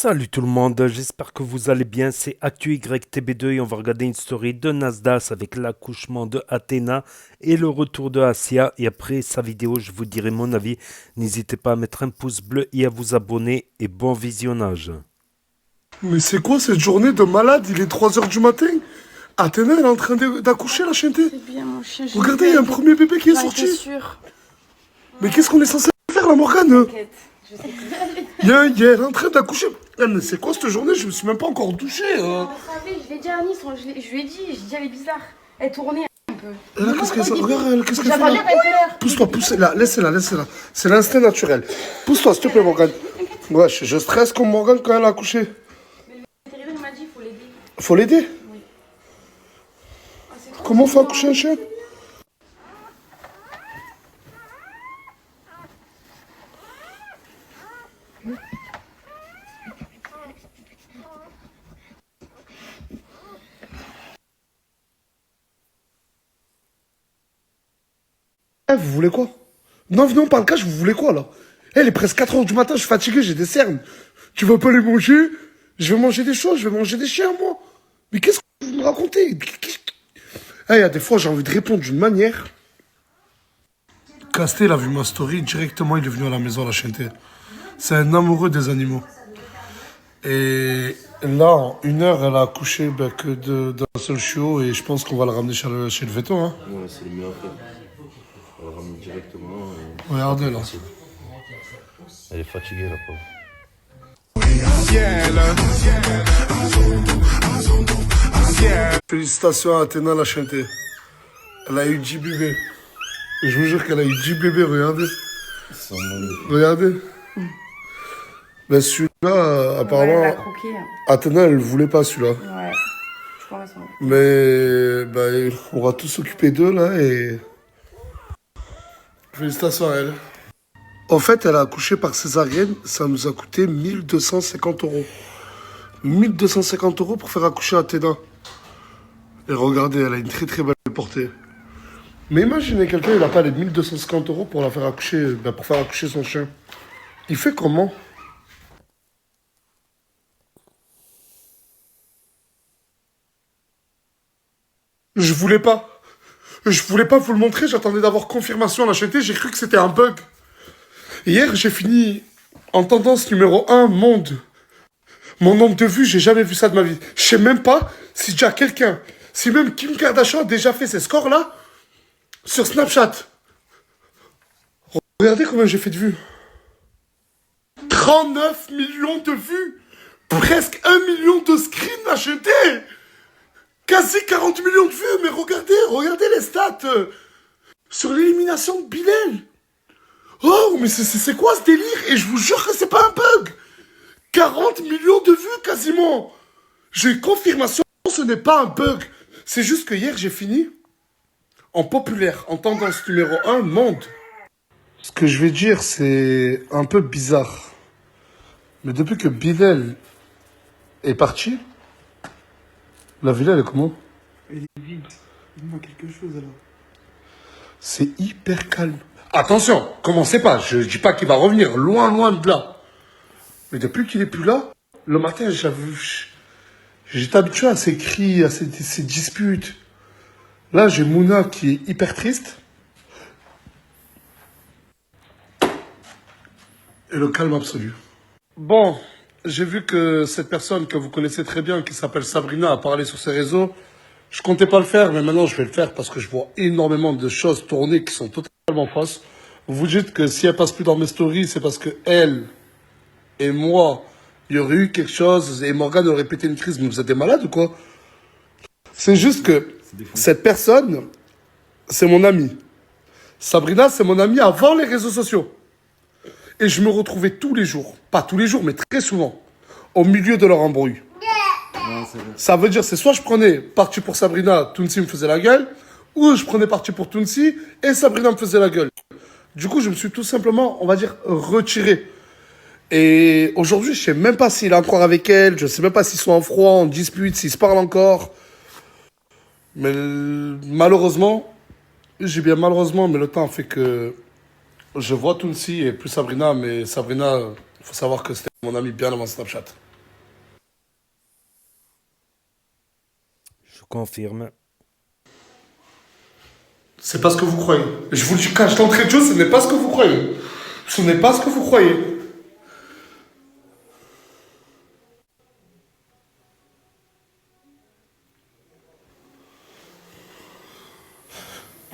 Salut tout le monde, j'espère que vous allez bien. C'est ActuYTB2 et on va regarder une story de Nasdaq avec l'accouchement de Athéna et le retour de Asia. Et après sa vidéo, je vous dirai mon avis. N'hésitez pas à mettre un pouce bleu et à vous abonner. Et bon visionnage. Mais c'est quoi cette journée de malade? Il est 3 heures du matin. Athéna, elle est en train d'accoucher, la chienté. C'est bien, mon chien. Regardez, il y a un premier bébé qui est J'en sorti. étais sûre. Mais qu'est-ce qu'on est censé faire, la Morgane? T'inquiète, je sais plus. Elle est en train d'accoucher. Mais c'est quoi cette journée? Je me suis même pas encore douché. On savait, je l'ai dit à Nice, je lui ai dit, elle est bizarre. Elle tournait un peu. Et là, qu'est-ce qu'elle fait? Regarde, elle, qu'est-ce qu'elle fait J'avais là? l'air peur. Pousse-toi, pousse-la, laissez-la, laissez-la. C'est l'instinct naturel. Pousse-toi, s'il te plaît, Morgane. Ouais, je stresse comme Morgane quand elle a accouché. Mais le vétérinaire il m'a dit, il faut l'aider. Faut l'aider? Oui. Ah, c'est trop Comment on fait mignon. accoucher un chien? Eh, vous voulez quoi? Non, venez, on parle cash, vous voulez quoi, là? Eh, il est presque 4 heures du matin, je suis fatigué, j'ai des cernes. Tu vas pas les manger? Je vais manger des choses, je vais manger des chiens, moi. Mais qu'est-ce que vous me racontez? Eh, il y a des fois, j'ai envie de répondre d'une manière. Casté, il a vu ma story, directement, il est venu à la maison, la chienté. C'est un amoureux des animaux. Et là, en 1 heure, elle a accouché que d'un seul chiot, et je pense qu'on va la ramener chez le veto, hein. Ouais, c'est le mieux à faire. On va la ramener directement. Regardez, là. Elle est fatiguée, la pauvre. Félicitations à Athéna, la chienté. Elle a eu 10 bébés. Je vous jure qu'elle a eu 10 bébés, regardez. Regardez. Mais celui-là, Ouais, apparemment, elle l'a croqué. Athéna, elle voulait pas celui-là. Ouais. Je crois que ça. Mais on va tous s'occuper d'eux, là, et... Félicitations à elle. En fait, elle a accouché par césarienne, ça nous a coûté 1250 euros. 1250 euros pour faire accoucher Athéna. Et regardez, elle a une très très belle portée. Mais imaginez quelqu'un, il n'a pas les 1250 euros pour la faire accoucher, pour faire accoucher son chien. Il fait comment? Je voulais pas. Je voulais pas vous le montrer, j'attendais d'avoir confirmation à l'acheter, j'ai cru que c'était un bug. Hier, j'ai fini en tendance numéro 1 monde. Mon nombre de vues, j'ai jamais vu ça de ma vie. Je sais même pas si déjà quelqu'un, si même Kim Kardashian a déjà fait ces scores-là sur Snapchat. Regardez combien j'ai fait de vues. 39 millions de vues. Presque 1 million de screens achetés. Quasi 40 millions de vues. Mais regardez les stats. Sur l'élimination de Bilal. Oh, mais c'est quoi ce délire? Et je vous jure que c'est pas un bug. 40 millions de vues quasiment. J'ai confirmation, ce n'est pas un bug. C'est juste que hier, j'ai fini en populaire, en tendance numéro 1 monde. Ce que je vais dire, c'est un peu bizarre. Mais depuis que Bilal est parti, la villa, elle est comment? Elle est vide. Il manque quelque chose alors. C'est hyper calme. Attention, commencez pas. Je dis pas qu'il va revenir, loin, loin de là. Mais depuis qu'il est plus là, le matin, j'étais habitué à ces cris, à ces disputes. Là, j'ai Mouna qui est hyper triste. Et le calme absolu. Bon, j'ai vu que cette personne que vous connaissez très bien, qui s'appelle Sabrina, a parlé sur ses réseaux. Je comptais pas le faire, mais maintenant je vais le faire parce que je vois énormément de choses tourner qui sont totalement fausses. Vous vous dites que si elle passe plus dans mes stories, c'est parce que elle et moi, il y aurait eu quelque chose et Morgane aurait pété une crise. Mais vous êtes des malades ou quoi? C'est juste que cette personne, c'est mon amie. Sabrina, c'est mon amie avant les réseaux sociaux. Et je me retrouvais tous les jours, pas tous les jours, mais très souvent, au milieu de leur embrouille. Ça veut dire, c'est soit je prenais parti pour Sabrina, Tounsi me faisait la gueule, ou je prenais parti pour Tounsi et Sabrina me faisait la gueule. Du coup, je me suis tout simplement, on va dire, retiré. Et aujourd'hui, je sais même pas s'il est encore avec elle, je sais même pas s'ils sont en froid, en dispute, s'ils se parlent encore. Mais malheureusement, j'ai bien malheureusement, mais le temps fait que je vois Tounsi et plus Sabrina, mais Sabrina, il faut savoir que c'était mon ami, bien avant Snapchat. Je confirme. C'est pas ce que vous croyez. Je vous le dis, quand je t'entraîne de choses, ce n'est pas ce que vous croyez. Ce n'est pas ce que vous croyez.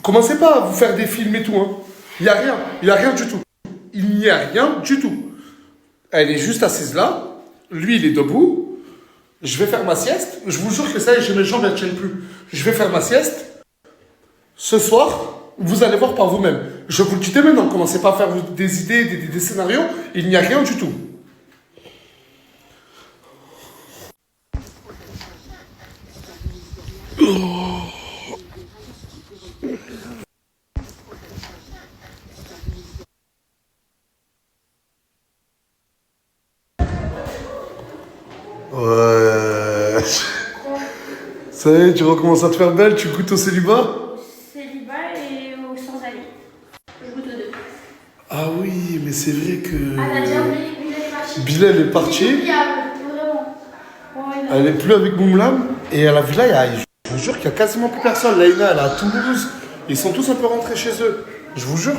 Commencez pas à vous faire des films et tout, hein. Il n'y a rien du tout. Il n'y a rien du tout. Elle est juste assise là, lui il est debout, je vais faire ma sieste, je vous jure que ça y est, j'ai mes jambes, elles ne tiennent plus. Je vais faire ma sieste, ce soir, vous allez voir par vous-même. Je vous le dis dès maintenant, commencez pas à faire des idées, des scénarios, il n'y a rien du tout. Ouais. Ça y est, tu recommences à te faire belle, tu goûtes au célibat? Célibat et au sans-ali. Je goûte aux deux. Ah oui, mais c'est vrai que... Ah, t'as déjà oublié, Bilal est parti. Bilal est parti. C'est oubliable, vraiment. Ouais, non. Elle est plus avec Moumlam. Et à la villa, je vous jure qu'il n'y a quasiment plus personne. Laïna, elle est à Toulouse. Ils sont tous un peu rentrés chez eux. Je vous jure.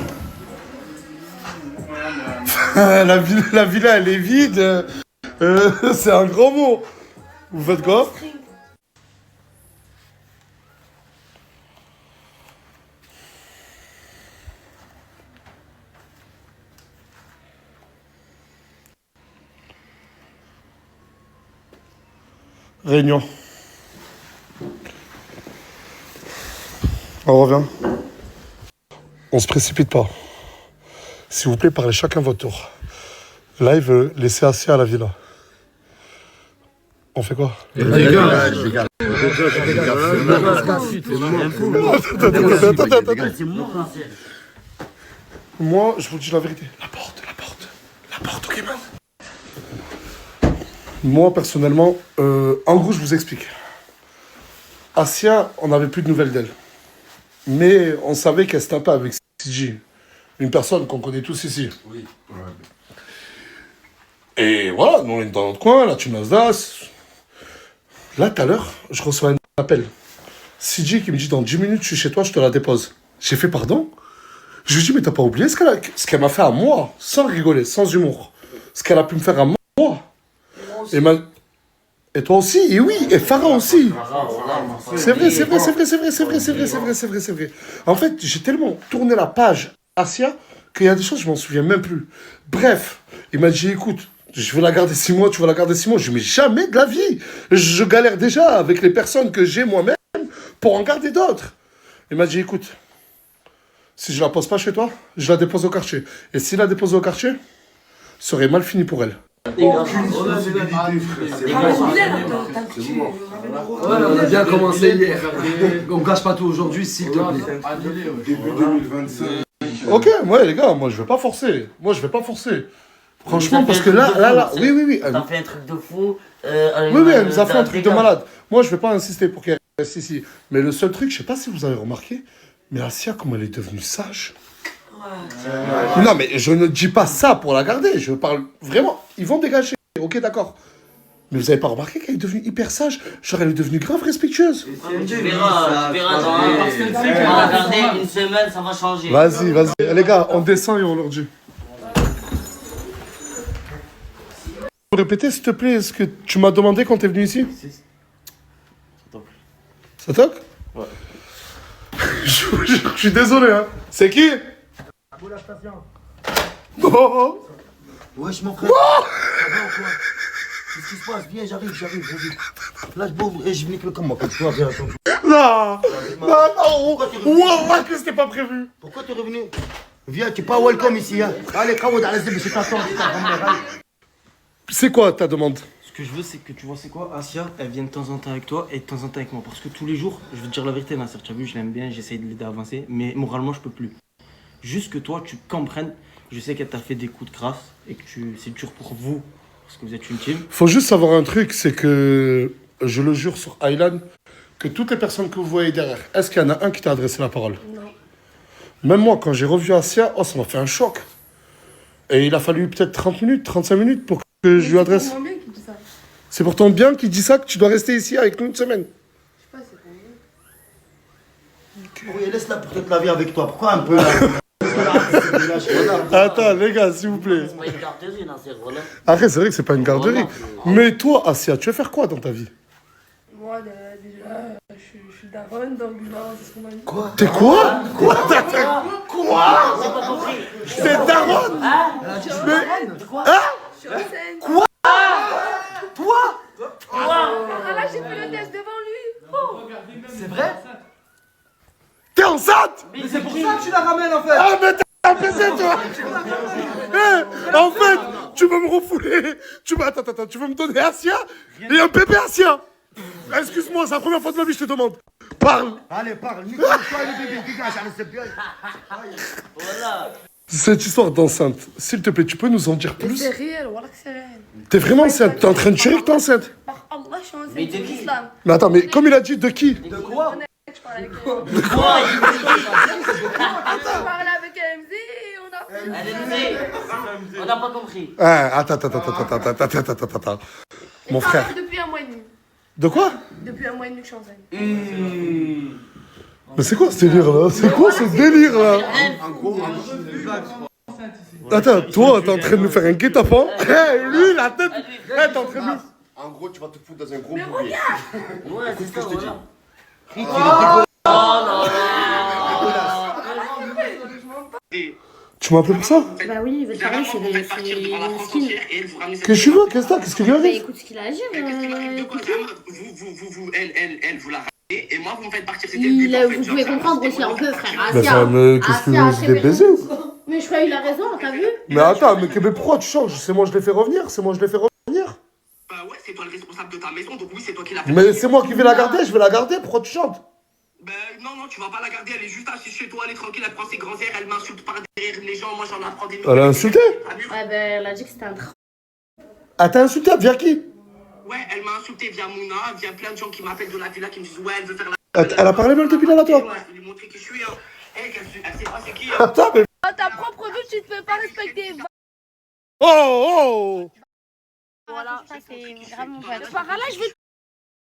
La villa, elle est vide. C'est un grand mot. Vous faites quoi? Réunion. On revient. On se précipite pas. S'il vous plaît, parlez chacun votre tour. Là, il veut laisser Assia à la villa. On fait quoi? Moi, je vous dis la vérité. La porte, ok, man. Moi, personnellement, en gros, je vous explique. Assia, on n'avait plus de nouvelles d'elle. Mais on savait qu'elle se tapait avec CG. Une personne qu'on connaît tous ici. Oui. Et voilà, nous on est dans notre coin, la team Nasdaq. Là, tout à l'heure, je reçois un appel. CG qui me dit, dans 10 minutes, je suis chez toi, je te la dépose. J'ai fait pardon? Je lui dis, mais t'as pas oublié ce qu'elle m'a fait à moi, sans rigoler, sans humour. Ce qu'elle a pu me faire à moi. Et toi aussi, et oui, et Farah aussi. C'est vrai. En fait, j'ai tellement tourné la page Assia qu'il y a des choses, je m'en souviens même plus. Bref, il m'a dit, écoute, je veux la garder 6 mois, tu veux la garder 6 mois. Je lui ai dit, mais jamais de la vie. Je galère déjà avec les personnes que j'ai moi-même pour en garder d'autres. Il m'a dit, écoute, si je la pose pas chez toi, je la dépose au quartier. Et si la dépose au quartier, ça aurait mal fini pour elle. On a bien commencé hier. On gâche pas tout aujourd'hui, s'il te plaît. Début 2025. Ok, ouais, les gars, moi je vais pas forcer. Franchement, parce que là, oui. T'as fait un truc de fou. Oui, elle nous a fait un truc de malade. Moi, je vais pas insister pour qu'elle reste ici. Mais le seul truc, je sais pas si vous avez remarqué, mais Assia, comment elle est devenue sage. Non, mais je ne dis pas ça pour la garder. Je parle vraiment. Ils vont dégager. Ok, d'accord. Mais vous avez pas remarqué qu'elle est devenue hyper sage? Genre, elle est devenue grave respectueuse. Tu verras, parce que le fait qu'on va garder une semaine, ça va changer. Vas-y. Les gars, on descend et on leur dit. Vous répéter, s'il te plaît, ce que tu m'as demandé quand t'es venu ici? Ça toque? Ouais. Je suis désolé, hein. C'est qui? Oh. Wesh mon frère, ça va ou quoi? Qu'est-ce qui se passe? Viens, j'arrive, vas-y. Là, je venais que comme moi, toi, viens, attends. Non, Wallah que c'était pas prévu. Pourquoi t'es revenu? Viens, t'es pas welcome ici, hein. Allez, Kawoud, allez, je t'attends, C'est quoi ta demande? Ce que je veux, c'est que tu vois, c'est quoi? Assia, elle vient de temps en temps avec toi et de temps en temps avec moi. Parce que tous les jours, je veux te dire la vérité, Nasser, tu as vu, je l'aime bien, j'essaye de l'aider à avancer, mais moralement, je peux plus. Juste que toi, tu comprennes. Je sais qu'elle t'a fait des coups de grâce et que c'est dur pour vous, parce que vous êtes une team. Faut juste savoir un truc, c'est que, je le jure sur Aylan, que toutes les personnes que vous voyez derrière, est-ce qu'il y en a un qui t'a adressé la parole? Non. Même moi, quand j'ai revu Assia, ça m'a fait un choc. Et il a fallu peut-être 30 minutes, 35 minutes pour que que je lui adresse. C'est pour mon bien qu'il dit ça. C'est pour ton bien qu'il dit ça que tu dois rester ici avec nous une semaine. Je sais pas, c'est pour mon bien. Oui, laisse-la pour toute la vie avec toi. Pourquoi un peu là? Attends, les gars, s'il vous plaît. C'est pas une garderie, non, c'est relais. Après, c'est vrai que c'est pas une garderie. Mais toi, Asia, tu veux faire quoi dans ta vie? Moi, déjà, je suis daronne, donc c'est ce qu'on m'a dit. Quoi? T'es quoi? J'ai pas compris. T'es daronne? Je suis enceinte. Quoi? Toi? Ah là, j'ai fait le test devant lui. C'est vrai? T'es enceinte? Mais c'est pour ça que tu la ramènes en fait. Ah, mais t'es un PC, toi! En fait, tu veux me refouler. Attends, tu veux me donner Asia? Et un bébé Asia? Excuse-moi, c'est la première fois de ma vie, je te demande. Parle! Allez, parle. Nicolas, toi et le bébé, dégage. Allez, c'est bien. Voilà. Cette histoire d'enceinte, s'il te plaît, tu peux nous en dire Mais plus? c'est réel, voilà que c'est réel. T'es vraiment enceinte? T'es en train de tirer que t'es enceinte? Par Allah, je suis enceinte Mais de de qui? l'islam. Mais attends, mais comme il a dit, de qui? De quoi? Je parle avec Quoi je parle avec MZ et on a fait. On n'a pas compris. Ah, attends. Mon Je frère. parle depuis un mois et demi. De quoi? Depuis un mois et demi que je suis enceinte. Mais c'est quoi ce délire là? C'est quoi ce délire là? En gros, Attends, toi, t'es en train de nous faire un guet-apens? Lui, la tête! T'es en train de nous... En gros, tu vas te foutre dans un gros Mais boulet. regarde! Ouais, c'est ça, voilà. Tu m'as appelé pour ça? Bah oui, il veut te parler, c'est une skin. Qu'est-ce que tu veux? Qu'est-ce que t'as? Qu'est-ce qui lui Bah arrive? écoute ce qu'il a à dire. Elle, vous la ratez, et moi, vous me faites partir. Vous pouvez comprendre aussi un peu, frère. Mais Asia. mais qu'est-ce que je l'ai baisé ou quoi? Mais je crois qu'il a raison, t'as vu? Mais attends, mais pourquoi tu changes? C'est moi je l'ai fait revenir? C'est moi je l'ai fait revenir? Bah ouais, c'est toi le responsable de ta maison, donc oui, c'est toi qui l'as fait. Mais c'est moi qui vais la garder, je vais la garder, pourquoi tu chantes? Ben non, tu vas pas la garder, elle est juste assise chez toi, elle est tranquille, elle prend ses grands airs, elle m'insulte par derrière les gens, moi j'en apprends des Elle a insulté? Ouais, bah elle a dit que c'était un train. Elle t'a insulté via qui? Ouais, elle m'a insulté via Mouna, via plein de gens qui m'appellent de la villa, qui me disent ouais, elle veut faire la... Elle a parlé mal depuis là, toi? Ouais, je lui ai montré qui je suis, hein. Elle sait pas c'est qui, hein. Attends, mais... Dans ta propre vie, tu te fais pas respecter. Oh! Voilà, ça c'est vraiment vrai. Par là, je vais te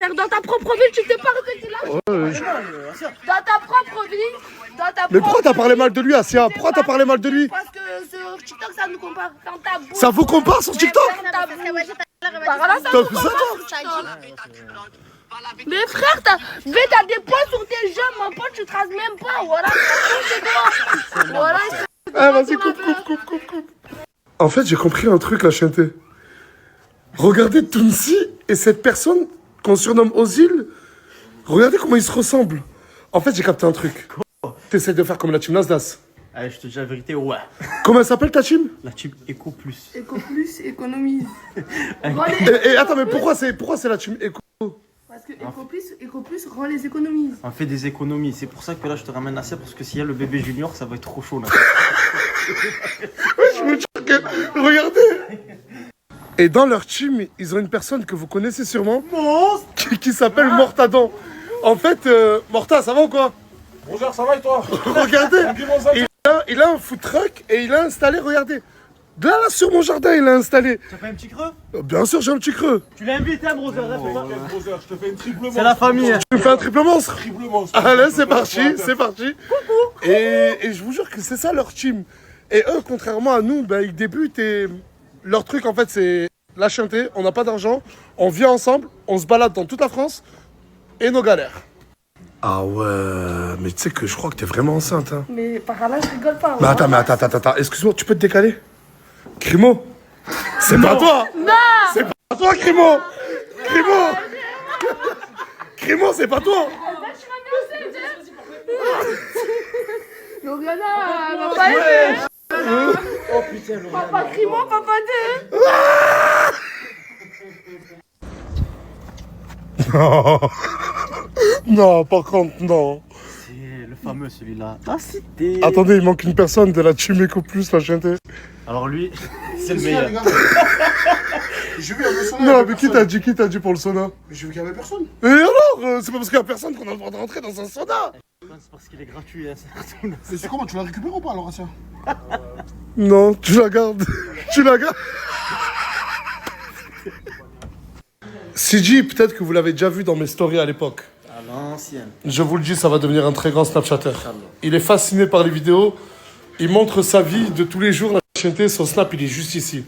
faire dans ta propre vie, tu t'es pas respecté là. Dans ta propre vie, Mais pourquoi t'as parlé mal de lui, Asia? Pourquoi t'as parlé mal de lui? Parce que sur TikTok, ça nous compare. Dans ta bouche. Ça vous compare sur TikTok? Par là, ça T'as nous fait ça, compare toi? sur TikTok. Mais frère, t'as des points sur tes jambes, mon pote, tu traces même pas. Voilà, c'est toi. Voilà, Ah, vas-y, coupe. En fait, j'ai compris un truc, la chanté. Regardez Tounsi et cette personne qu'on surnomme Ozil. Regardez comment ils se ressemblent. En fait, j'ai capté un truc. T'essayes de faire comme la team Nasdaq. Allez, je te dis la vérité, ouais. Comment elle s'appelle ta team? La team Eco Plus. Éco plus, économise. Et attends, mais pourquoi c'est la team Eco? Parce que Éco plus rend les économies. On fait des économies. C'est pour ça que là, je te ramène assez parce que s'il y a le bébé junior, ça va être trop chaud là. Je vous dis que... Regardez. Et dans leur team, ils ont une personne que vous connaissez sûrement. Qui s'appelle Mortadon. En fait, Morta, ça va ou quoi? Bonjour, ça va et toi? Regardez. Il a un food truck et il a installé, regardez. Là, sur mon jardin, il a installé. Tu as fait un petit creux? Bien sûr, j'ai un petit creux. Tu l'invites, hein, Brother? Brother, je te fais une triple monstre. C'est la famille. Tu me fais un triple monstre. Triple monstre. Allez, c'est parti. Coucou. Et je vous jure que c'est ça leur team. Et eux, contrairement à nous, ben, ils débutent et leur truc, en fait, c'est la chanter. On n'a pas d'argent, on vit ensemble, on se balade dans toute la France et nos galères. Ah ouais, mais tu sais que je crois que t'es vraiment enceinte, hein. Mais par là, je rigole pas. Mais attends, excuse-moi, tu peux te décaler? Crimo, c'est pas toi. Non. C'est pas toi, Crimo. Crimo, c'est pas toi. Loriana, papa est. Oh putain, Papa Crimo, papa deux. Non, par contre, non. C'est le fameux celui-là. Ah, c'était. Attendez, il manque une personne de la team Eco Plus, la chanter. Alors lui, c'est le meilleur. J'ai vu un peu son. Non, mais qui t'a dit pour le sauna? Mais j'ai vu qu'il y avait personne. Et alors, c'est pas parce qu'il y a personne qu'on a le droit de rentrer dans un sauna. C'est parce qu'il est gratuit, hein, c'est tout. Mais c'est comment? Tu l'as récupéré ou pas alors, Asia? Non, tu la gardes. CG, peut-être que vous l'avez déjà vu dans mes stories à l'époque. À l'ancienne. Je vous le dis, ça va devenir un très grand Snapchatter. Il est fasciné par les vidéos. Il montre sa vie de tous les jours. La chienneté, son Snap, il est juste ici.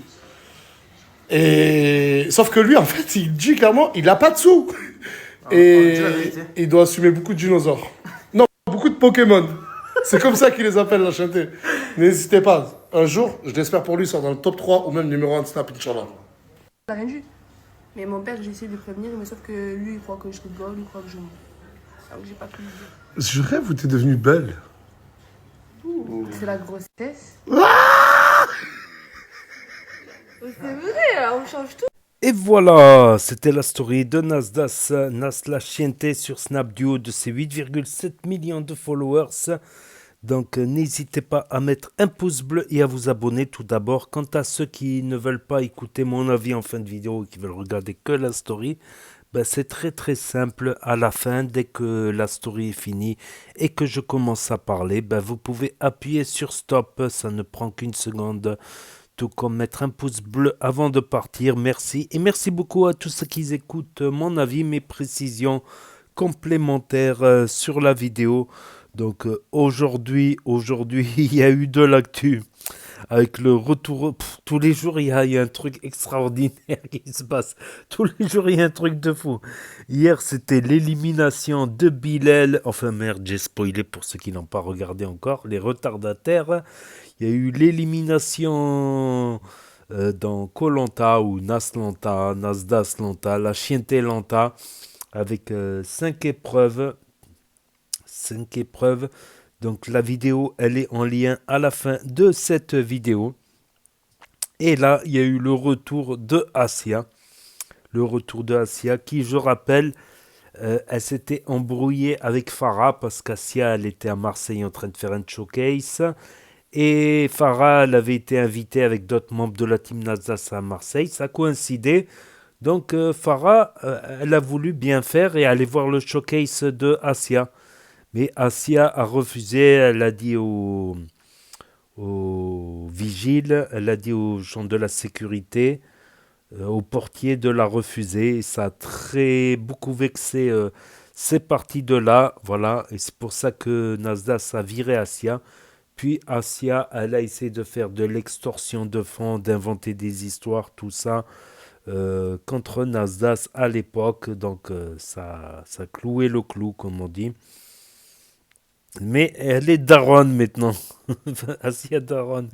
Et sauf que lui, en fait, il dit clairement, il n'a pas de sous. Et il doit assumer beaucoup de dinosaures. Non, beaucoup de Pokémon. C'est comme ça qu'il les appelle, la chienneté. N'hésitez pas. Un jour, je l'espère pour lui, il sort dans le top 3 ou même numéro 1 de Snap, Inch'Allah. Il n'a rien dit. Mais mon père, j'ai essayé de le prévenir, mais sauf que lui, il croit que je rigole, il croit que je... Donc j'ai pas pu lui dire. Je rêve où t'es devenue belle. C'est la grossesse. Ah C'est vrai, on change tout. Et voilà, c'était la story de Nasdas, Nas la Chiente sur Snap du haut de ses 8,7 millions de followers. Donc n'hésitez pas à mettre un pouce bleu et à vous abonner tout d'abord. Quant à ceux qui ne veulent pas écouter mon avis en fin de vidéo et qui veulent regarder que la story, ben c'est très très simple. À la fin, dès que la story est finie et que je commence à parler, ben vous pouvez appuyer sur stop, ça ne prend qu'une seconde. Tout comme mettre un pouce bleu avant de partir. Merci. Et merci beaucoup à tous ceux qui écoutent mon avis, mes précisions complémentaires sur la vidéo. Donc aujourd'hui, il y a eu de l'actu. Avec le retour, tous les jours, il y a un truc extraordinaire qui se passe. Tous les jours, il y a un truc de fou. Hier, c'était l'élimination de Bilal. Enfin, merde, j'ai spoilé pour ceux qui n'ont pas regardé encore. Les retardataires. Il y a eu l'élimination dans Koh Lanta ou Naslanta, Nasdas Lanta, la Chiente Lanta, avec 5 épreuves. 5 épreuves. Donc la vidéo, elle est en lien à la fin de cette vidéo. Et là, il y a eu le retour de Asia. Le retour de Asia qui, je rappelle, elle s'était embrouillée avec Farah parce qu'Asia, elle était à Marseille en train de faire un showcase. Et Farah, elle avait été invitée avec d'autres membres de la team Nasdas à Marseille. Ça coïncidait. Donc Farah, elle a voulu bien faire et aller voir le showcase de Asia. Mais Asia a refusé, elle a dit aux vigiles, elle a dit aux gens de la sécurité, aux portiers de la refuser. Et ça a beaucoup vexé ces parties de là. Voilà, et c'est pour ça que Nasdas a viré Asia. Puis Asia, elle a essayé de faire de l'extorsion de fonds, d'inventer des histoires, tout ça, contre Nasdas à l'époque. Donc ça clouait le clou, comme on dit. Mais elle est daronne maintenant. Asia daronne.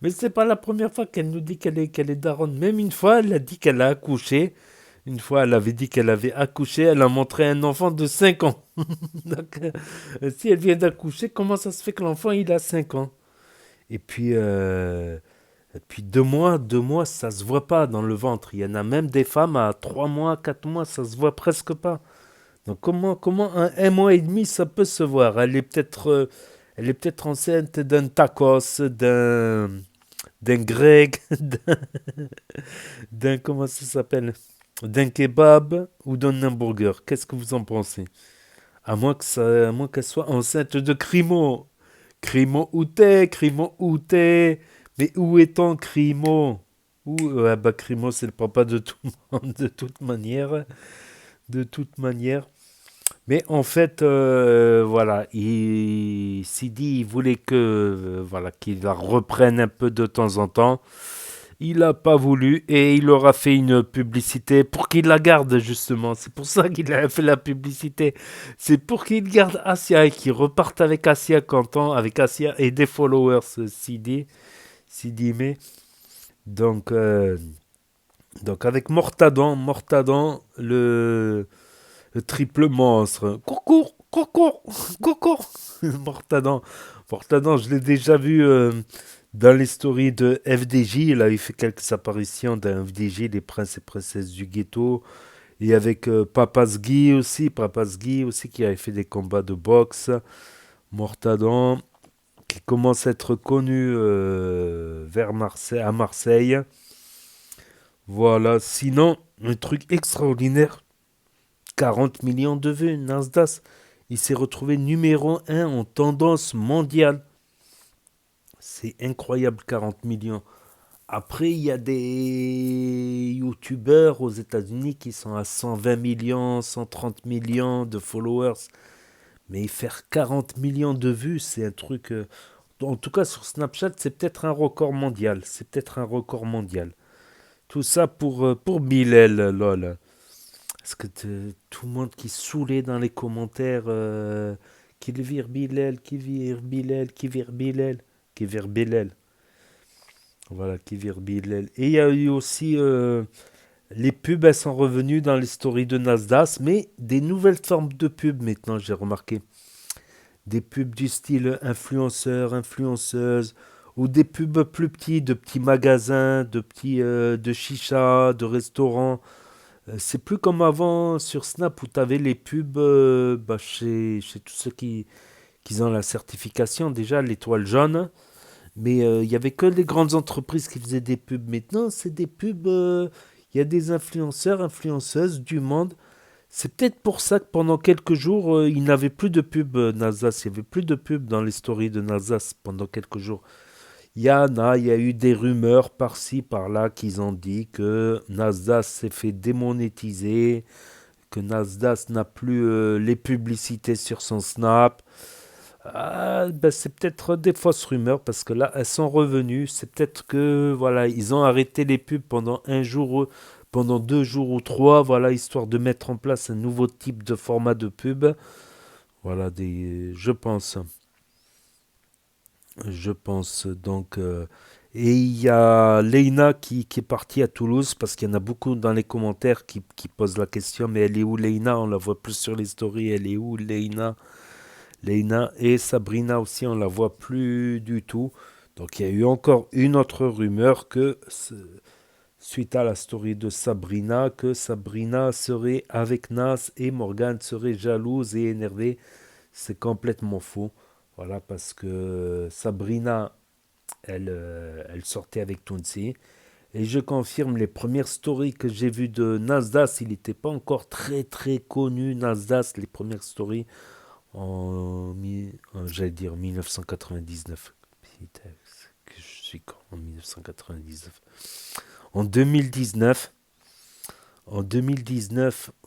Mais c'est pas la première fois qu'elle nous dit qu'elle est daronne. Même une fois, elle a dit qu'elle a accouché. Une fois, elle avait dit qu'elle avait accouché. Elle a montré un enfant de 5 ans. Donc, si elle vient d'accoucher, comment ça se fait que l'enfant, il a 5 ans? Et puis 2 mois, ça se voit pas dans le ventre. Il y en a même des femmes à 3 mois, 4 mois, ça se voit presque pas. Donc comment un mois et demi ça peut se voir? Elle est peut-être enceinte d'un tacos, d'un grec, d'un comment ça s'appelle? D'un kebab ou d'un hamburger. Qu'est-ce que vous en pensez? À moins qu'elle soit enceinte de Crimo. Crimo où t'es? Crimo où t'es? Mais où est-on Crimo? Crimo c'est le papa de tout le monde de toute manière. De toute manière. Mais en fait, voilà, Sidi, il voulait qu'il la reprenne un peu de temps en temps. Il n'a pas voulu et il aura fait une publicité pour qu'il la garde, justement. C'est pour ça qu'il a fait la publicité. C'est pour qu'il garde Asia et qu'il reparte avec Asia content, avec Asia et des followers, Sidi mais donc avec Mortadan, le triple monstre. Coucou. Mortadan, je l'ai déjà vu dans les stories de FDJ. Il avait fait quelques apparitions dans FDJ, les princes et princesses du ghetto. Et avec Papasgui aussi, qui avait fait des combats de boxe. Mortadan, qui commence à être connu à Marseille. Voilà, sinon, un truc extraordinaire. 40 millions de vues, Nasdas. Il s'est retrouvé numéro 1 en tendance mondiale. C'est incroyable, 40 millions. Après, il y a des youtubeurs aux États-Unis qui sont à 120 millions, 130 millions de followers. Mais faire 40 millions de vues, c'est un truc. En tout cas, sur Snapchat, c'est peut-être un record mondial. C'est peut-être un record mondial. Tout ça pour Bilal, lol. Parce que tout le monde qui saoulait dans les commentaires. Qui vire Bilal, qui vire Bilal, qui vire Bilal, qui vire Bilal. Voilà, qui vire Bilal. Et il y a eu aussi. Les pubs, elles sont revenues dans les stories de Nasdaq, mais des nouvelles formes de pubs maintenant, j'ai remarqué. Des pubs du style influenceur, influenceuse, ou des pubs plus petits, de petits magasins, de chicha, de restaurants. C'est plus comme avant sur Snap où tu avais les pubs chez tous ceux qui ont la certification, déjà l'étoile jaune. Mais il n'y avait que les grandes entreprises qui faisaient des pubs. Maintenant, c'est des pubs. Il y a des influenceurs, influenceuses du monde. C'est peut-être pour ça que pendant quelques jours, il n'avait plus de pub NASA. Il n'y avait plus de pub dans les stories de NASA pendant quelques jours. Il y a eu des rumeurs par-ci, par-là qu'ils ont dit que Nasdaq s'est fait démonétiser, que Nasdaq n'a plus les publicités sur son Snap. C'est peut-être des fausses rumeurs parce que là, elles sont revenues. C'est peut-être que voilà, ils ont arrêté les pubs pendant un jour, pendant 2 jours ou 3, voilà, histoire de mettre en place un nouveau type de format de pub. Voilà, je pense. Je pense donc. Et il y a Leïna qui est partie à Toulouse parce qu'il y en a beaucoup dans les commentaires qui posent la question. Mais elle est où Leïna? On la voit plus sur les stories. Elle est où Leïna? Leïna et Sabrina aussi, on la voit plus du tout. Donc il y a eu encore une autre rumeur que suite à la story de Sabrina, que Sabrina serait avec Nas et Morgane serait jalouse et énervée. C'est complètement faux. Voilà, parce que Sabrina, elle sortait avec Tounsi. Et je confirme, les premières stories que j'ai vues de Nasdaq, il n'était pas encore très très connu, Nasdaq, les premières stories j'allais dire 1999. Putain, que je suis con, en 1999. En 2019,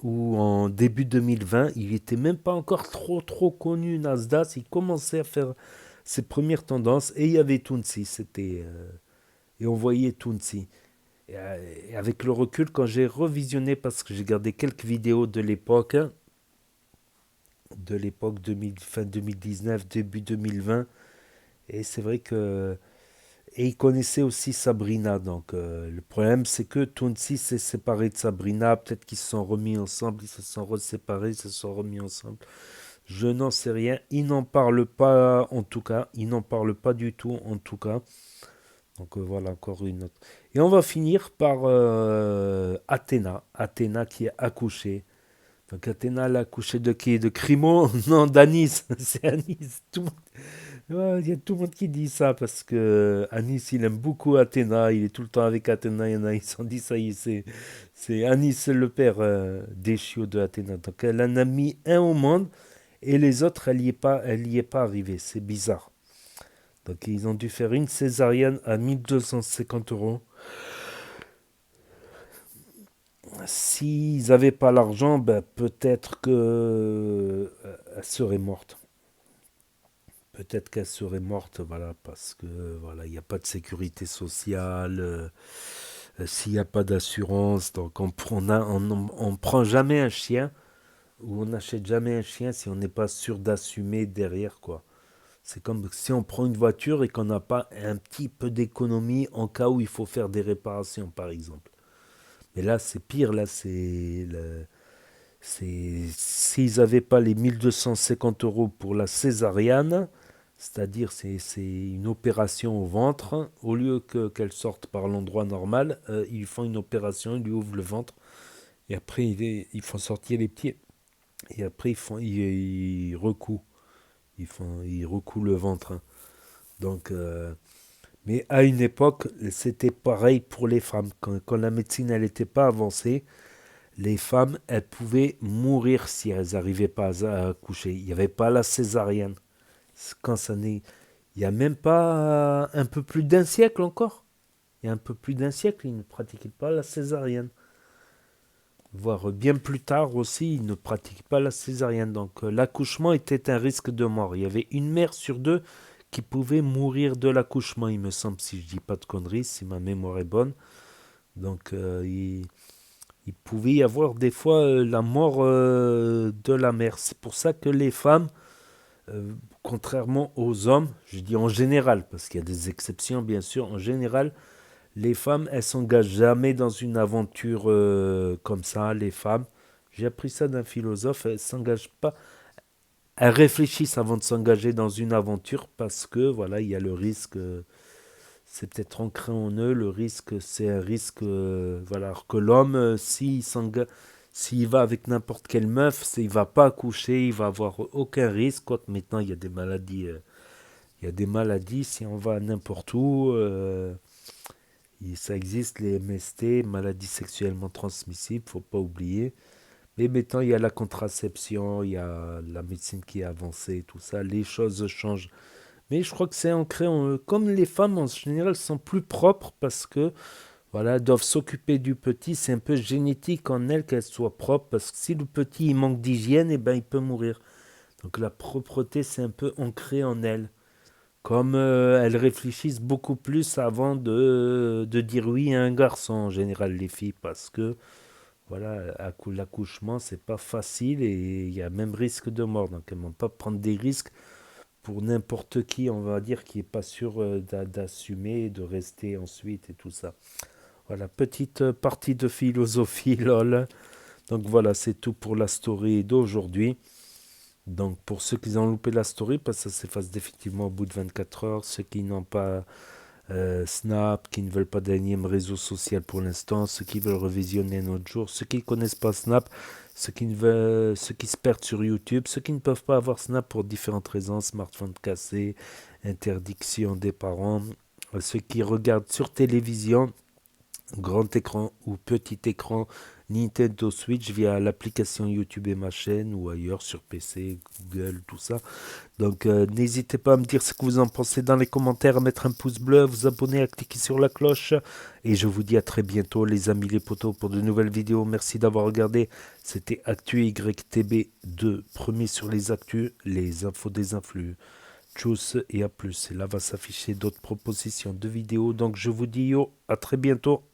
ou en début 2020, il était même pas encore trop connu Nasdaq. Il commençait à faire ses premières tendances et il y avait Tounsi. Et on voyait Tounsi. Et avec le recul, quand j'ai revisionné, parce que j'ai gardé quelques vidéos de l'époque, fin 2019, début 2020, et c'est vrai que et il connaissait aussi Sabrina. Donc le problème, c'est que Tounsi s'est séparé de Sabrina. Peut-être qu'ils se sont remis ensemble, ils se sont séparés, ils se sont remis ensemble. Je n'en sais rien. Il n'en parle pas, en tout cas. Il n'en parle pas du tout, en tout cas. Donc voilà, encore une autre. Et on va finir par Athéna. Athéna qui est accouchée. Donc Athéna, elle a accouché de qui? De Crimo? Non, d'Anis. C'est Anis. Il y a tout le monde qui dit ça parce que Anis, il aime beaucoup Athéna. Il est tout le temps avec Athéna. Il y en a, ils se sont dit ça y est, c'est Anis, le père des chiots de Athéna. Donc elle en a mis un au monde et les autres, elle y est pas arrivée. C'est bizarre. Donc ils ont dû faire une césarienne à 1250 euros. S'ils n'avaient pas l'argent, peut-être que elle serait morte. Peut-être qu'elle serait morte, voilà, parce que voilà, il n'y a pas de sécurité sociale, s'il n'y a pas d'assurance, donc on prend jamais un chien ou on n'achète jamais un chien si on n'est pas sûr d'assumer derrière, quoi. C'est comme si on prend une voiture et qu'on n'a pas un petit peu d'économie en cas où il faut faire des réparations, par exemple. Mais là, c'est pire, là, s'ils n'avaient pas les 1250 euros pour la césarienne, c'est-à-dire c'est une opération au ventre, au lieu qu'elle sorte par l'endroit normal, ils font une opération, ils lui ouvrent le ventre, et après ils font sortir les pieds, et après ils recouent, ils recouent le ventre. Hein. Donc, mais à une époque, c'était pareil pour les femmes. Quand la médecine elle n'était pas avancée, les femmes, elles pouvaient mourir si elles n'arrivaient pas à accoucher. Il n'y avait pas la césarienne. Quand ça n'est, il n'y a même pas un peu plus d'un siècle encore. il y a un peu plus d'un siècle, ils ne pratiquaient pas la césarienne. Voire bien plus tard aussi, ils ne pratiquaient pas la césarienne. Donc l'accouchement était un risque de mort. Il y avait une mère sur deux qui pouvait mourir de l'accouchement, il me semble, si je dis pas de conneries, si ma mémoire est bonne. Donc il pouvait y avoir des fois la mort de la mère. C'est pour ça que les femmes, contrairement aux hommes, je dis en général, parce qu'il y a des exceptions bien sûr, en général, les femmes, elles s'engagent jamais dans une aventure comme ça, les femmes. J'ai appris ça d'un philosophe, elles s'engagent pas, elles réfléchissent avant de s'engager dans une aventure parce que voilà, il y a le risque, c'est peut-être ancré en eux, le risque, c'est un risque, voilà, alors que l'homme, s'il va avec n'importe quelle meuf, il va pas accoucher, il va avoir aucun risque, quoique maintenant il y a des maladies, si on va n'importe où. Ça existe les MST, maladies sexuellement transmissibles, faut pas oublier. Mais maintenant, il y a la contraception, il y a la médecine qui est avancée, tout ça, les choses changent. Mais je crois que c'est ancré en eux. Comme les femmes en général sont plus propres parce que voilà, elles doivent s'occuper du petit, c'est un peu génétique en elles qu'elles soient propres parce que si le petit il manque d'hygiène, eh ben il peut mourir. Donc la propreté, c'est un peu ancré en elles. Comme elles réfléchissent beaucoup plus avant de dire oui à un garçon, en général, les filles, parce que voilà, l'accouchement, c'est pas facile et il y a même risque de mort. Donc, elles ne vont pas prendre des risques pour n'importe qui, on va dire, qui n'est pas sûr d'assumer, de rester ensuite et tout ça. Voilà, petite partie de philosophie, lol. Donc voilà, c'est tout pour la story d'aujourd'hui. Donc pour ceux qui ont loupé la story, parce que ça s'efface définitivement au bout de 24 heures, ceux qui n'ont pas Snap, qui ne veulent pas d'énième réseau social pour l'instant, ceux qui veulent revisionner un autre jour, ceux qui ne connaissent pas Snap, ceux qui se perdent sur YouTube, ceux qui ne peuvent pas avoir Snap pour différentes raisons, smartphone cassé, interdiction des parents, ceux qui regardent sur télévision, grand écran ou petit écran, Nintendo Switch via l'application YouTube et ma chaîne ou ailleurs sur PC, Google, tout ça. Donc n'hésitez pas à me dire ce que vous en pensez dans les commentaires, à mettre un pouce bleu, à vous abonner, à cliquer sur la cloche. Et je vous dis à très bientôt les amis les potos pour de nouvelles vidéos. Merci d'avoir regardé. C'était Actu YTB2, premier sur les actus, les infos des influx. Tchuss et à plus. Et là va s'afficher d'autres propositions de vidéos. Donc je vous dis yo, à très bientôt.